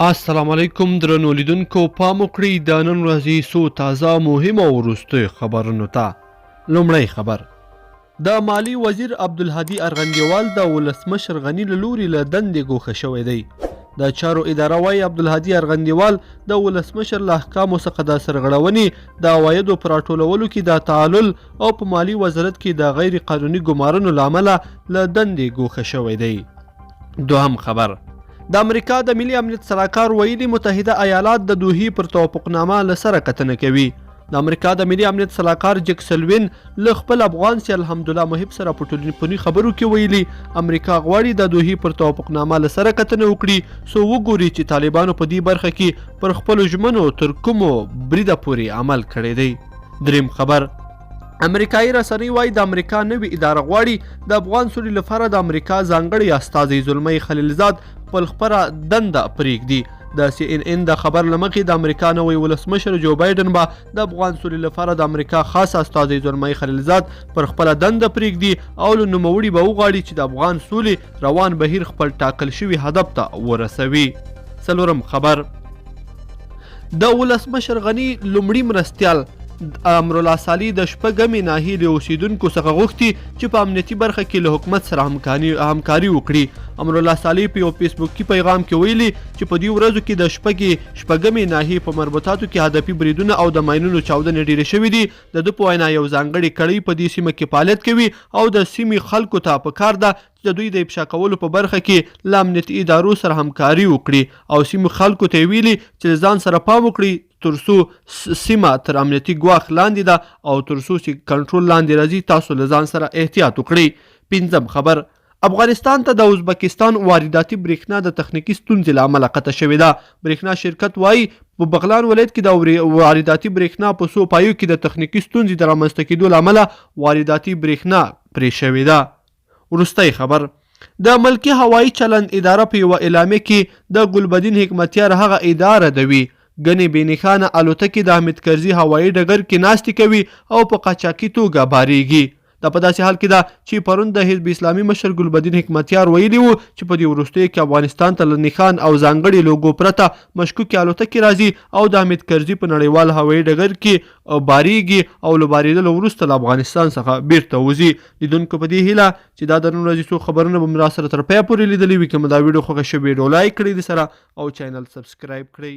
السلام علیکم درنو لیدونکو، پام وکړئ د نن ورځې څو تازه مهم او وروستیو خبرونو ته. لومړی خبر: د مالی وزیر عبدالهادي ارغندیوال د ولسمشر غني له لوري له دندې ګوښه شوی دی. د چارو اداره وايي عبدالهادي ارغندیوال د ولسمشر له احکامو څخه د سرغړونې، د عوایدو په راټولولو کې د تعلل او په مالي وزارت کې د غیر قانوني ګمارنو له امله له دندې ګوښه شوی دی. دوهم خبر: د امریکا د ملي امنیت سلاکار ویلي متحده ایالات د دوحې پر توافقنامه له سره کتنه کوي. د امریکا د ملي امنیت سلاکار جک سلوین له خپل افغان سیال حمدالله محب سره په ټلیفوني خبرو کې ویلي امریکا غواړي د دوحې پر توافقنامه له سره کتنه وکړي څو وګوري چې طالبانو په دې برخه کې پر خپلو ژمنو تر کومو بریده پورې عمل کړی دی. دریم خبر: امریکایي رسنۍ وایي د امریکا نوې اداره غواړي د افغان سولې لپاره د امریکا ځانګړی استازی زلمی خلیلزاد خپل خپله دنده پرېږدي. د سی ان ان د خبر له مخې د امریکا نوی ولسمشر جو بایډن به د افغان سولې لپاره د امریکا خاص استازی زلمی خلیلزاد پر خپله دنده پرېږدي او له نوموړي به وغواړي چې د افغان سولې روان بهیر خپل ټاکل شوي هدف ته ورسوي. څلورم خبر: د ولسمشر غني لومړي مرستیال امرالله صالح د شپږمې ناحیې له اوسیدونکو څخه غوښتي چې په امنیتي برخه کې له حکومت سره همکاري وکړي. امرالله صالح په یو فیسبوکي پیغام کې ویلي چې په دې ورځو کې د شپږمې ناحیې په مربوطاتو کې هدفي بریدونه او د ماینونو چاودنې ډېرې شوي دي. د ده په وینا یو ځانګړې کړۍ په دې سیمه کې فعالیت کوي او د سیمې خلکو ته پکار ده چې د دوی د افشا کولو په برخه کې له امنیتي ادارو سره همکاري وکړي او سیمې خلکو ته یې ویلي چې ځان سره پام وکړي ترڅو سیمه تر امنیتي ګواښ لاندې ده او ترڅو چې کنټرول لاندې راځي تاسو له ځان سره احتیاط وکړئ. پنځم خبر: افغانستان ته د ازبکستان وارداتي برېښنا د تخنیکي ستونزې له امله قطع شوې ده. برېښنا شرکت وایي په بغلان ولایت کې د وارداتي برېښنا په څو پایو کې د تخنیکي ستونزې د رامنځته کېدو له امله وارداتي برېښنا پرې شوې ده. وروستی خبر: د ملکي هوایي چلند اداره په یوه اعلامیه کې د ګلبدین حکمتیار هغه اداره دوي ګنې بېنښانه الوتکې د حامد کرزي هوایي ډګر کې ناستې کوي او په قاچاقي توګه بارېږي. دا په داسې حال کې ده چې پرون د حزب اسلامي مشر ګلبدین حکمتیار ویلي وو چې په دې وروستیو کې افغانستان ته له نښان او ځانګړي لوګو پرته مشکوکې الوتکې راځي او د حامد کرزي په نړیوال هوایي ډګر کې بارېږي او له بارېدلو وروسته له افغانستان څخه بیرته وځي. لیدونکو په دې هیله چې دا د نن ورځې څو خبرونه به مو راسره تر پایه پورې لیدلي وي. که مو دا ویډیو خوښه شوې وي نو لایک کړئ د سره او چینل سبسکرایب کړئ.